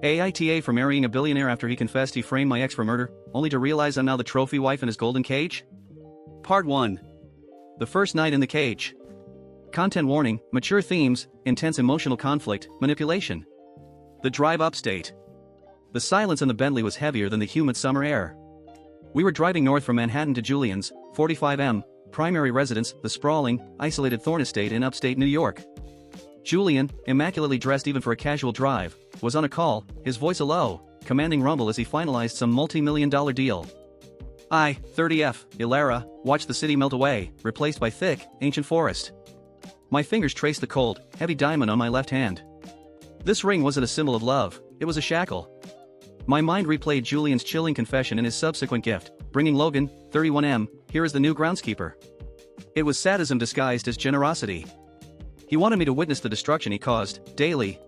AITA for marrying a billionaire after he confessed he framed my ex for murder, only to realize I'm now the trophy wife in his golden cage? Part 1. The first night in the cage. Content warning, mature themes, intense emotional conflict, manipulation. The drive upstate. The silence in the Bentley was heavier than the humid summer air. We were driving north from Manhattan to Julian's, 45M, primary residence, the sprawling, isolated Thorn Estate in upstate New York. Julian, immaculately dressed even for a casual drive, was on a call, his voice a low, commanding rumble as he finalized some multi-million-dollar deal. I, 30F, Ilara, watched the city melt away, replaced by thick, ancient forest. My fingers traced the cold, heavy diamond on my left hand. This ring wasn't a symbol of love, it was a shackle. My mind replayed Julian's chilling confession and his subsequent gift, bringing Logan, 31M, here as the new groundskeeper. It was sadism disguised as generosity. He wanted me to witness the destruction he caused, daily.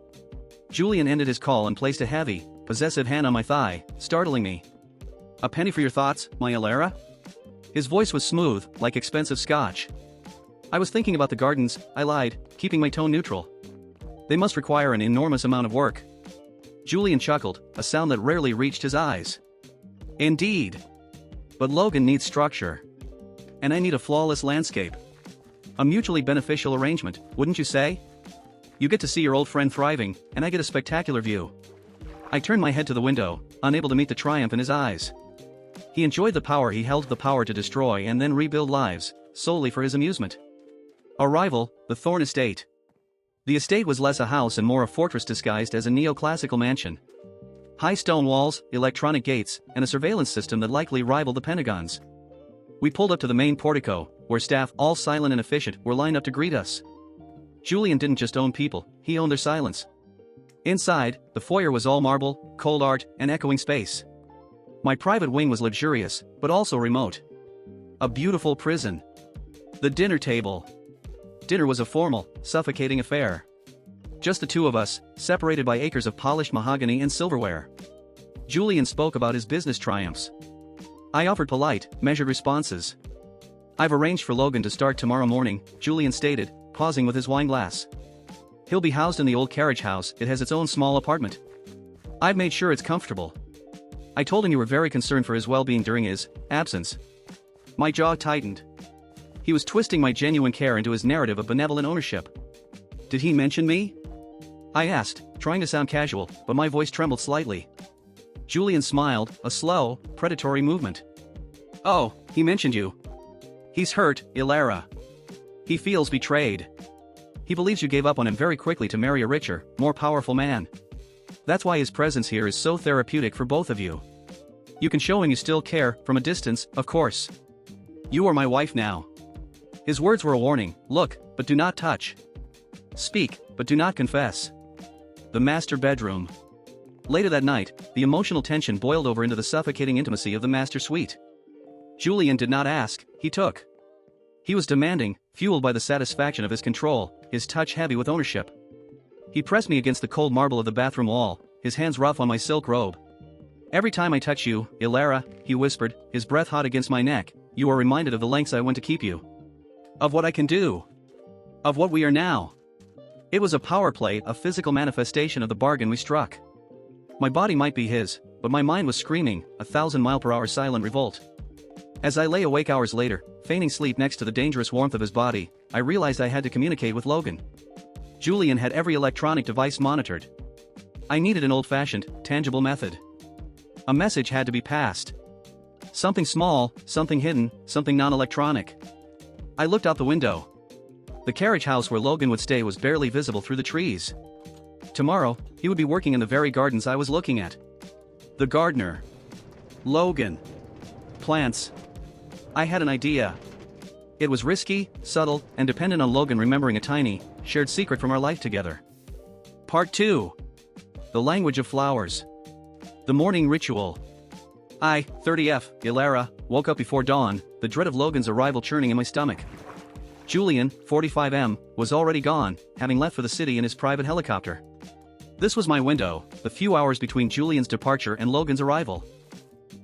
Julian ended his call and placed a heavy, possessive hand on my thigh, startling me. A penny for your thoughts, my Ilara? His voice was smooth, like expensive scotch. I was thinking about the gardens, I lied, keeping my tone neutral. They must require an enormous amount of work. Julian chuckled, a sound that rarely reached his eyes. Indeed. But Logan needs structure. And I need a flawless landscape. A mutually beneficial arrangement, wouldn't you say? You get to see your old friend thriving, and I get a spectacular view. I turned my head to the window, unable to meet the triumph in his eyes. He enjoyed the power he held, the power to destroy and then rebuild lives, solely for his amusement. Arrival, the Thorn Estate. The estate was less a house and more a fortress disguised as a neoclassical mansion. High stone walls, electronic gates, and a surveillance system that likely rivaled the Pentagon's. We pulled up to the main portico, where staff, all silent and efficient, were lined up to greet us. Julian didn't just own people, he owned their silence. Inside, the foyer was all marble, cold art, and echoing space. My private wing was luxurious, but also remote. A beautiful prison. The dinner table. Dinner was a formal, suffocating affair. Just the two of us, separated by acres of polished mahogany and silverware. Julian spoke about his business triumphs. I offered polite, measured responses. I've arranged for Logan to start tomorrow morning, Julian stated, pausing with his wine glass. He'll be housed in the old carriage house, it has its own small apartment. I've made sure it's comfortable. I told him you were very concerned for his well-being during his absence. My jaw tightened. He was twisting my genuine care into his narrative of benevolent ownership. Did he mention me? I asked, trying to sound casual, but my voice trembled slightly. Julian smiled, a slow, predatory movement. Oh, he mentioned you. He's hurt, Ilara. He feels betrayed. He believes you gave up on him very quickly to marry a richer, more powerful man. That's why his presence here is so therapeutic for both of you. You can show him you still care, from a distance, of course. You are my wife now. His words were a warning, look, but do not touch. Speak, but do not confess. The master bedroom. Later that night, the emotional tension boiled over into the suffocating intimacy of the master suite. Julian did not ask, he took. He was demanding, fueled by the satisfaction of his control, his touch heavy with ownership. He pressed me against the cold marble of the bathroom wall, his hands rough on my silk robe. Every time I touch you, Ilara, he whispered, his breath hot against my neck, you are reminded of the lengths I went to keep you. Of what I can do. Of what we are now. It was a power play, a physical manifestation of the bargain we struck. My body might be his, but my mind was screaming, 1,000-mile-per-hour silent revolt. As I lay awake hours later, feigning sleep next to the dangerous warmth of his body, I realized I had to communicate with Logan. Julian had every electronic device monitored. I needed an old-fashioned, tangible method. A message had to be passed. Something small, something hidden, something non-electronic. I looked out the window. The carriage house where Logan would stay was barely visible through the trees. Tomorrow, he would be working in the very gardens I was looking at. The gardener. Logan. Plants. I had an idea. It was risky, subtle, and dependent on Logan remembering a tiny, shared secret from our life together. Part 2. The language of flowers. The morning ritual. I, 30F, Ilara, woke up before dawn, the dread of Logan's arrival churning in my stomach. Julian, 45M, was already gone, having left for the city in his private helicopter. This was my window, the few hours between Julian's departure and Logan's arrival.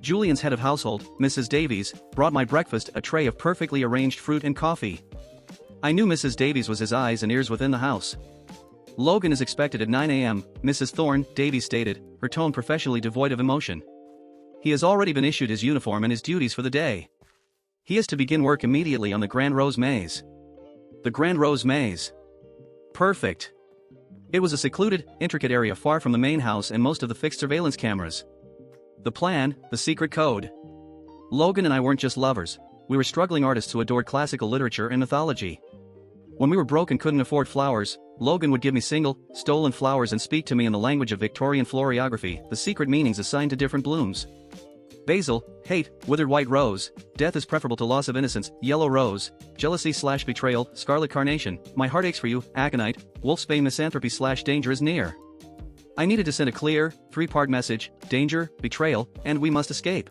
Julian's head of household, Mrs. Davies, brought my breakfast a tray of perfectly arranged fruit and coffee. I knew Mrs. Davies was his eyes and ears within the house. Logan is expected at 9 a.m., Mrs. Thorn, Davies stated, her tone professionally devoid of emotion. He has already been issued his uniform and his duties for the day. He is to begin work immediately on the Grand Rose Maze. The Grand Rose Maze. Perfect. It was a secluded, intricate area far from the main house and most of the fixed surveillance cameras. The plan, the secret code. Logan and I weren't just lovers, we were struggling artists who adored classical literature and mythology. When we were broke and couldn't afford flowers, Logan would give me single, stolen flowers and speak to me in the language of Victorian Floriography, the secret meanings assigned to different blooms. Basil, hate, withered white rose, death is preferable to loss of innocence, yellow rose, jealousy/betrayal, scarlet carnation, my heart aches for you, aconite, wolfsbane misanthropy/danger is near. I needed to send a clear, three-part message, danger, betrayal, and we must escape.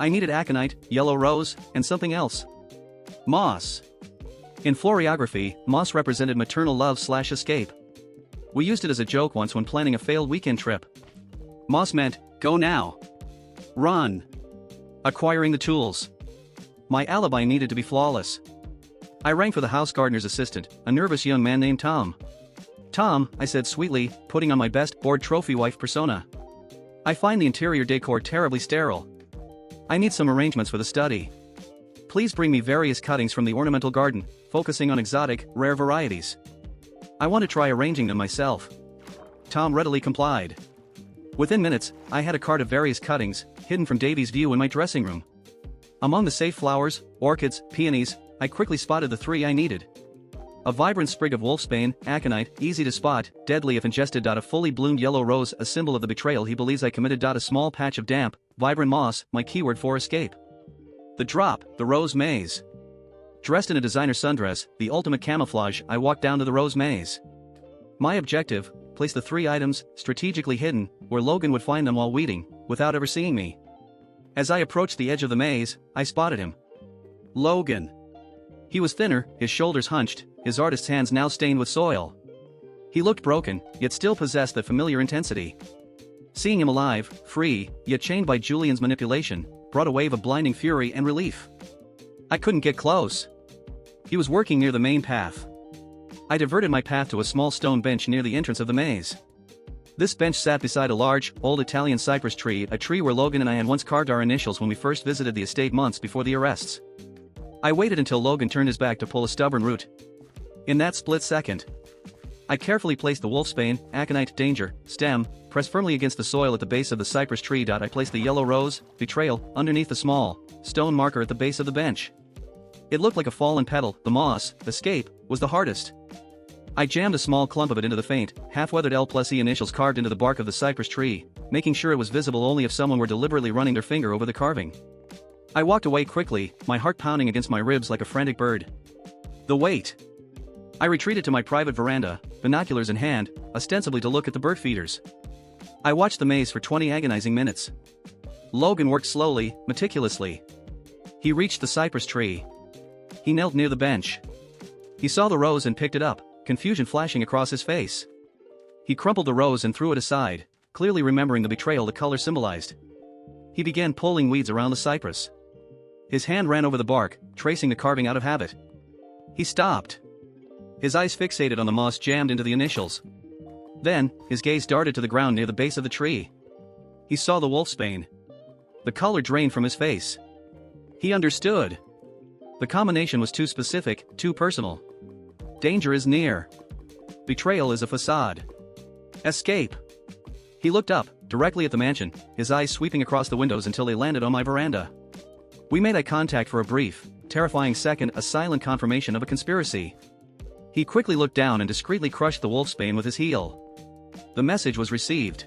I needed aconite, yellow rose, and something else. Moss. In Floriography, moss represented maternal love/escape. We used it as a joke once when planning a failed weekend trip. Moss meant, go now. Run. Acquiring the tools. My alibi needed to be flawless. I rang for the house gardener's assistant, a nervous young man named Tom. Tom, I said sweetly, putting on my best bored trophy wife persona. I find the interior decor terribly sterile. I need some arrangements for the study. Please bring me various cuttings from the ornamental garden, focusing on exotic, rare varieties. I want to try arranging them myself. Tom readily complied. Within minutes, I had a cart of various cuttings, hidden from Davy's view in my dressing room. Among the safe flowers, orchids, peonies, I quickly spotted the three I needed. A vibrant sprig of wolfsbane, aconite, easy to spot, deadly if ingested. A fully bloomed yellow rose, a symbol of the betrayal he believes I committed. A small patch of damp, vibrant moss, my keyword for escape. The drop, the rose maze. Dressed in a designer sundress, the ultimate camouflage, I walked down to the rose maze. My objective, place the three items, strategically hidden, where Logan would find them while weeding, without ever seeing me. As I approached the edge of the maze, I spotted him. Logan. He was thinner, his shoulders hunched, his artist's hands now stained with soil. He looked broken, yet still possessed that familiar intensity. Seeing him alive, free, yet chained by Julian's manipulation, brought a wave of blinding fury and relief. I couldn't get close. He was working near the main path. I diverted my path to a small stone bench near the entrance of the maze. This bench sat beside a large, old Italian cypress tree, a tree where Logan and I had once carved our initials when we first visited the estate months before the arrests. I waited until Logan turned his back to pull a stubborn root. In that split second, I carefully placed the wolfsbane, aconite, danger, stem, pressed firmly against the soil at the base of the cypress tree. I placed the yellow rose, betrayal, underneath the small, stone marker at the base of the bench. It looked like a fallen petal. The moss, escape, was the hardest. I jammed a small clump of it into the faint, half-weathered L+E initials carved into the bark of the cypress tree, making sure it was visible only if someone were deliberately running their finger over the carving. I walked away quickly, my heart pounding against my ribs like a frantic bird. The wait. I retreated to my private veranda, binoculars in hand, ostensibly to look at the bird feeders. I watched the maze for 20 agonizing minutes. Logan worked slowly, meticulously. He reached the cypress tree. He knelt near the bench. He saw the rose and picked it up, confusion flashing across his face. He crumpled the rose and threw it aside, clearly remembering the betrayal the color symbolized. He began pulling weeds around the cypress. His hand ran over the bark, tracing the carving out of habit. He stopped. His eyes fixated on the moss jammed into the initials. Then, his gaze darted to the ground near the base of the tree. He saw the wolfsbane. The color drained from his face. He understood. The combination was too specific, too personal. Danger is near. Betrayal is a facade. Escape. He looked up, directly at the mansion, his eyes sweeping across the windows until they landed on my veranda. We made eye contact for a brief, terrifying second, a silent confirmation of a conspiracy. He quickly looked down and discreetly crushed the wolfsbane with his heel. The message was received.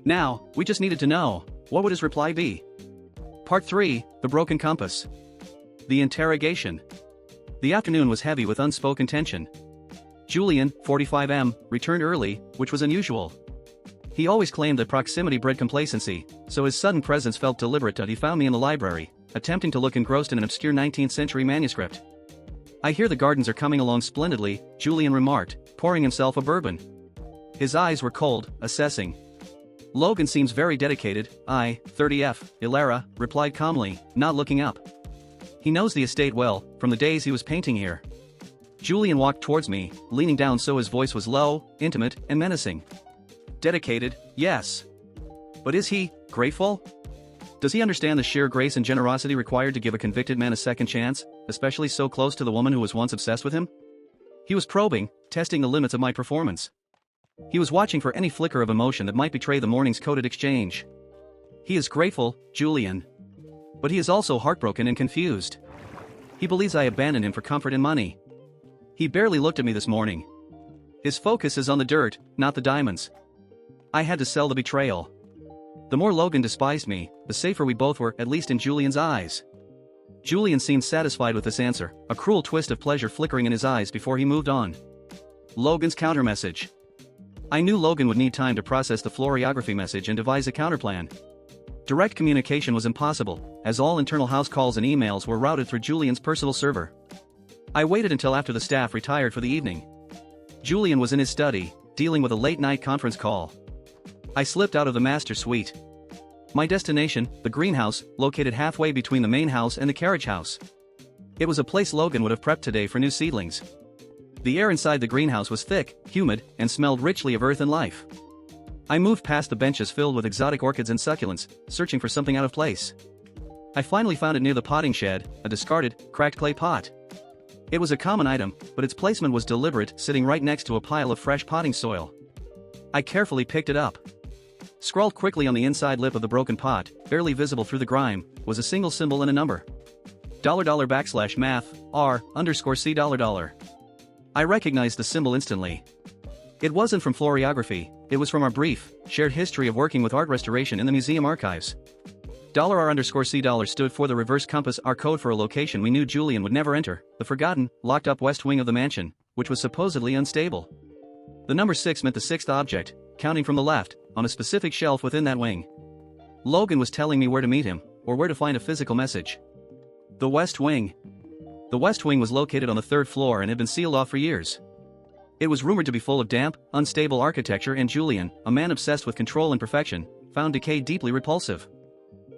Now, we just needed to know, what would his reply be? Part 3, The Broken Compass. The Interrogation. The afternoon was heavy with unspoken tension. Julian, 45M, returned early, which was unusual. He always claimed that proximity bred complacency, so his sudden presence felt deliberate. He found me in the library, attempting to look engrossed in an obscure 19th century manuscript. I hear the gardens are coming along splendidly, Julian remarked, pouring himself a bourbon. His eyes were cold, assessing. Logan seems very dedicated, I, 30F, Ilara, replied calmly, not looking up. He knows the estate well, from the days he was painting here. Julian walked towards me, leaning down so his voice was low, intimate, and menacing. Dedicated, yes. But is he grateful? Does he understand the sheer grace and generosity required to give a convicted man a second chance, especially so close to the woman who was once obsessed with him? He was probing, testing the limits of my performance. He was watching for any flicker of emotion that might betray the morning's coded exchange. He is grateful, Julian. But he is also heartbroken and confused. He believes I abandoned him for comfort and money. He barely looked at me this morning. His focus is on the dirt, not the diamonds. I had to sell the betrayal. The more Logan despised me, the safer we both were, at least in Julian's eyes. Julian seemed satisfied with this answer, a cruel twist of pleasure flickering in his eyes before he moved on. Logan's countermessage. I knew Logan would need time to process the Floriography message and devise a counterplan. Direct communication was impossible, as all internal house calls and emails were routed through Julian's personal server. I waited until after the staff retired for the evening. Julian was in his study, dealing with a late-night conference call. I slipped out of the master suite. My destination, the greenhouse, located halfway between the main house and the carriage house. It was a place Logan would have prepped today for new seedlings. The air inside the greenhouse was thick, humid, and smelled richly of earth and life. I moved past the benches filled with exotic orchids and succulents, searching for something out of place. I finally found it near the potting shed, a discarded, cracked clay pot. It was a common item, but its placement was deliberate, sitting right next to a pile of fresh potting soil. I carefully picked it up. Scrawled quickly on the inside lip of the broken pot, barely visible through the grime, was a single symbol and a number. $math, R_C$. I recognized the symbol instantly. It wasn't from Floriography, it was from our brief, shared history of working with art restoration in the museum archives. $R_C$ stood for the reverse compass, our code for a location we knew Julian would never enter, the forgotten, locked-up west wing of the mansion, which was supposedly unstable. The number 6 meant the sixth object, counting from the left, on a specific shelf within that wing. Logan was telling me where to meet him, or where to find a physical message. The West Wing. The West Wing was located on the 3rd floor and had been sealed off for years. It was rumored to be full of damp, unstable architecture, and Julian, a man obsessed with control and perfection, found decay deeply repulsive.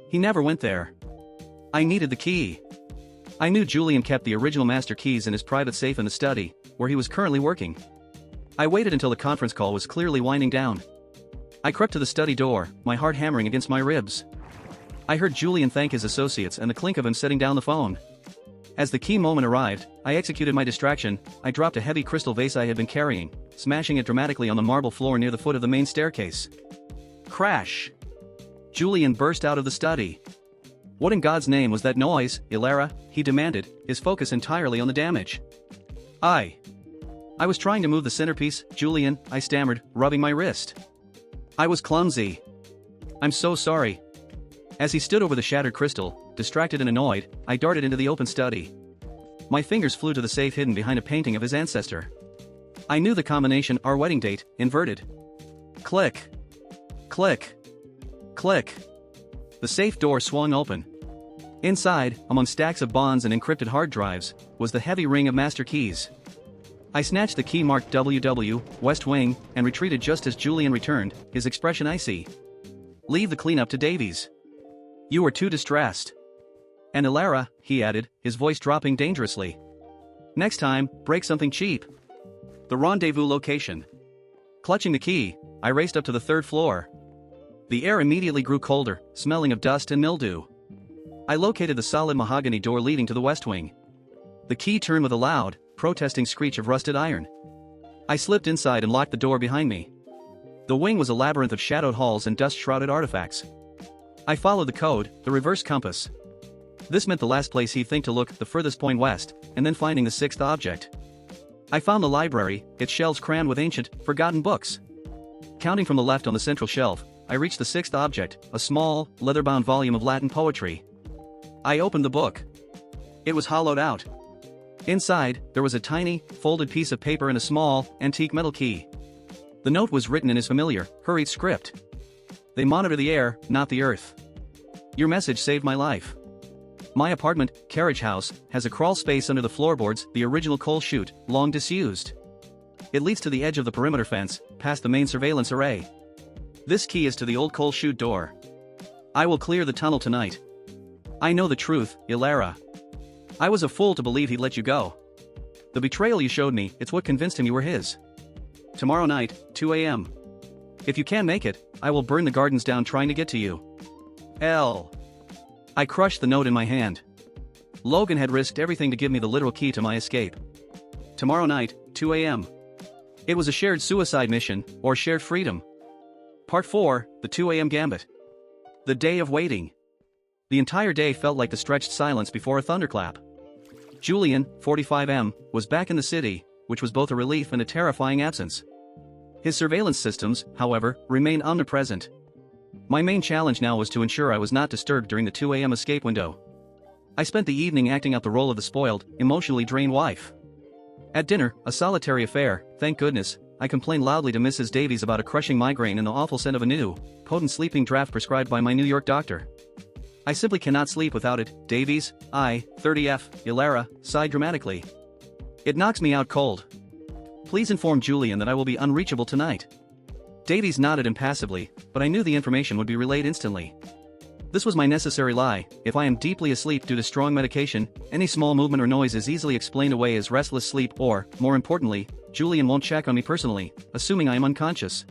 He never went there. I needed the key. I knew Julian kept the original master keys in his private safe in the study, where he was currently working. I waited until the conference call was clearly winding down. I crept to the study door, my heart hammering against my ribs. I heard Julian thank his associates and the clink of him setting down the phone. As the key moment arrived, I executed my distraction. I dropped a heavy crystal vase I had been carrying, smashing it dramatically on the marble floor near the foot of the main staircase. Crash! Julian burst out of the study. What in God's name was that noise, Ilara? He demanded, his focus entirely on the damage. I was trying to move the centerpiece, Julian, I stammered, rubbing my wrist. I was clumsy. I'm so sorry. As he stood over the shattered crystal, distracted and annoyed, I darted into the open study. My fingers flew to the safe hidden behind a painting of his ancestor. I knew the combination, our wedding date, inverted. Click. Click. Click. The safe door swung open. Inside, among stacks of bonds and encrypted hard drives, was the heavy ring of master keys. I snatched the key marked WW, West Wing, and retreated just as Julian returned, his expression icy. Leave the cleanup to Davies. You were too distressed. And Ilara, he added, his voice dropping dangerously. Next time, break something cheap. The rendezvous location. Clutching the key, I raced up to the 3rd floor. The air immediately grew colder, smelling of dust and mildew. I located the solid mahogany door leading to the West Wing. The key turned with a loud, protesting screech of rusted iron. I slipped inside and locked the door behind me. The wing was a labyrinth of shadowed halls and dust-shrouded artifacts. I followed the code, the reverse compass. This meant the last place he'd think to look, the furthest point west, and then finding the 6th object. I found the library, its shelves crammed with ancient, forgotten books. Counting from the left on the central shelf, I reached the 6th object, a small, leather-bound volume of Latin poetry. I opened the book. It was hollowed out. Inside, there was a tiny, folded piece of paper and a small, antique metal key. The note was written in his familiar, hurried script. They monitor the air, not the earth. Your message saved my life. My apartment, carriage house, has a crawl space under the floorboards, the original coal chute, long disused. It leads to the edge of the perimeter fence, past the main surveillance array. This key is to the old coal chute door. I will clear the tunnel tonight. I know the truth, Ilara. I was a fool to believe he'd let you go. The betrayal you showed me, it's what convinced him you were his. Tomorrow night, 2 a.m. If you can make it, I will burn the gardens down trying to get to you. L. I crushed the note in my hand. Logan had risked everything to give me the literal key to my escape. Tomorrow night, 2 a.m. It was a shared suicide mission, or shared freedom. Part 4, the 2 a.m. Gambit. The day of waiting. The entire day felt like the stretched silence before a thunderclap. Julian, 45M, was back in the city, which was both a relief and a terrifying absence. His surveillance systems, however, remained omnipresent. My main challenge now was to ensure I was not disturbed during the 2 a.m. escape window. I spent the evening acting out the role of the spoiled, emotionally drained wife. At dinner, a solitary affair, thank goodness, I complained loudly to Mrs. Davies about a crushing migraine and the awful scent of a new, potent sleeping draft prescribed by my New York doctor. I simply cannot sleep without it, Davies, 30F, Ilara, sighed dramatically. It knocks me out cold. Please inform Julian that I will be unreachable tonight. Davies nodded impassively, but I knew the information would be relayed instantly. This was my necessary lie. If I am deeply asleep due to strong medication, any small movement or noise is easily explained away as restless sleep or, more importantly, Julian won't check on me personally, assuming I am unconscious.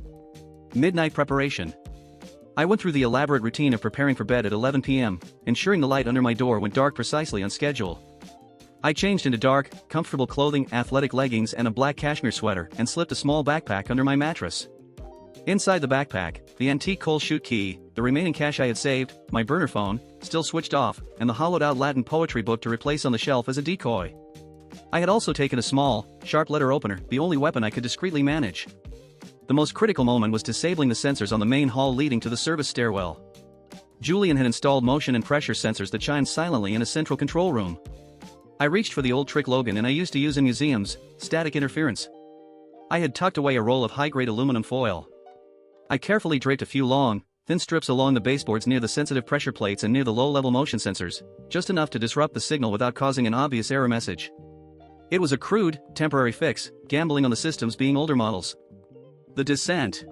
Midnight preparation. I went through the elaborate routine of preparing for bed at 11 p.m., ensuring the light under my door went dark precisely on schedule. I changed into dark, comfortable clothing, athletic leggings and a black cashmere sweater and slipped a small backpack under my mattress. Inside the backpack, the antique coal chute key, the remaining cash I had saved, my burner phone, still switched off, and the hollowed-out Latin poetry book to replace on the shelf as a decoy. I had also taken a small, sharp letter opener, the only weapon I could discreetly manage. The most critical moment was disabling the sensors on the main hall leading to the service stairwell. Julian had installed motion and pressure sensors that shined silently in a central control room. I reached for the old trick Logan and I used to use in museums, static interference. I had tucked away a roll of high-grade aluminum foil. I carefully draped a few long, thin strips along the baseboards near the sensitive pressure plates and near the low-level motion sensors, just enough to disrupt the signal without causing an obvious error message. It was a crude, temporary fix, gambling on the systems being older models. The descent.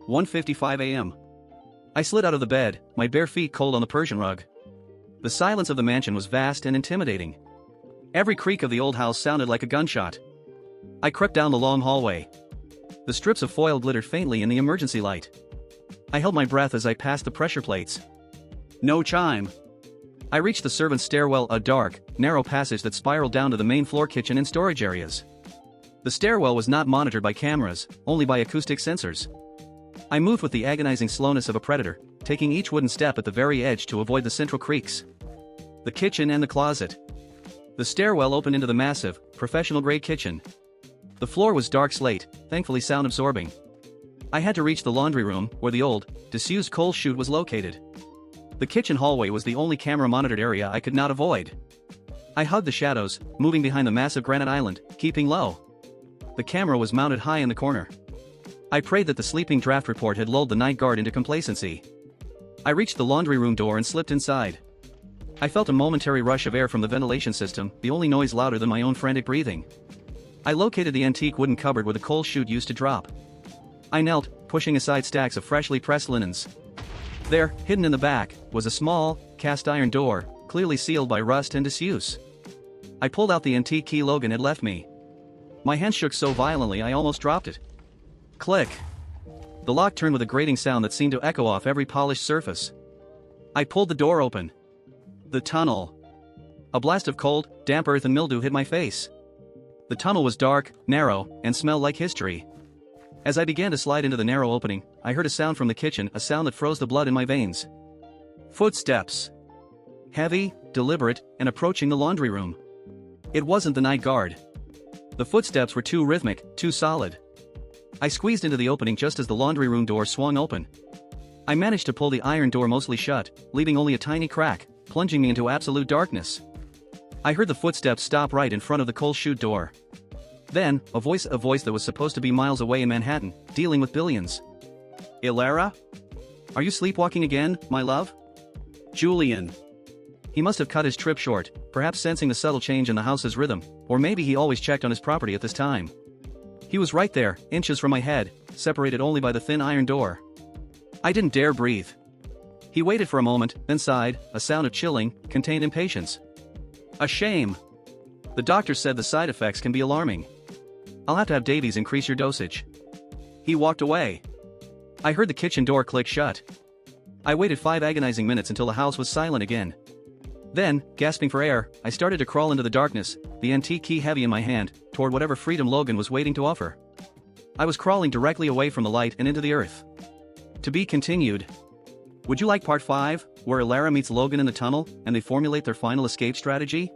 1:55 a.m. I slid out of the bed, my bare feet cold on the Persian rug. The silence of the mansion was vast and intimidating. Every creak of the old house sounded like a gunshot. I crept down the long hallway. The strips of foil glittered faintly in the emergency light. I held my breath as I passed the pressure plates. No chime. I reached the servants' stairwell, a dark, narrow passage that spiraled down to the main floor kitchen and storage areas. The stairwell was not monitored by cameras, only by acoustic sensors. I moved with the agonizing slowness of a predator, taking each wooden step at the very edge to avoid the central creaks. The kitchen and the closet. The stairwell opened into the massive, professional-grade kitchen. The floor was dark slate, thankfully sound-absorbing. I had to reach the laundry room, where the old, disused coal chute was located. The kitchen hallway was the only camera-monitored area I could not avoid. I hugged the shadows, moving behind the massive granite island, keeping low. The camera was mounted high in the corner. I prayed that the sleeping draft report had lulled the night guard into complacency. I reached the laundry room door and slipped inside. I felt a momentary rush of air from the ventilation system, the only noise louder than my own frantic breathing. I located the antique wooden cupboard where the coal chute used to drop. I knelt, pushing aside stacks of freshly pressed linens. There, hidden in the back, was a small, cast-iron door, clearly sealed by rust and disuse. I pulled out the antique key Logan had left me. My hand shook so violently I almost dropped it. Click. The lock turned with a grating sound that seemed to echo off every polished surface. I pulled the door open. The tunnel. A blast of cold, damp earth and mildew hit my face. The tunnel was dark, narrow, and smelled like history. As I began to slide into the narrow opening, I heard a sound from the kitchen, a sound that froze the blood in my veins. Footsteps. Heavy, deliberate, and approaching the laundry room. It wasn't the night guard. The footsteps were too rhythmic, too solid. I squeezed into the opening just as the laundry room door swung open. I managed to pull the iron door mostly shut, leaving only a tiny crack, plunging me into absolute darkness. I heard the footsteps stop right in front of the coal chute door. Then, a voice that was supposed to be miles away in Manhattan, dealing with billions. Ilara? Are you sleepwalking again, my love? Julian. He must have cut his trip short, perhaps sensing the subtle change in the house's rhythm, or maybe he always checked on his property at this time. He was right there, inches from my head, separated only by the thin iron door. I didn't dare breathe. He waited for a moment, then sighed, a sound of chilling, contained impatience. A shame. The doctor said the side effects can be alarming. I'll have to have Davies increase your dosage. He walked away. I heard the kitchen door click shut. I waited 5 agonizing minutes until the house was silent again. Then, gasping for air, I started to crawl into the darkness, the antique key heavy in my hand, toward whatever freedom Logan was waiting to offer. I was crawling directly away from the light and into the earth. To be continued. Would you like part 5, where Ilara meets Logan in the tunnel, and they formulate their final escape strategy?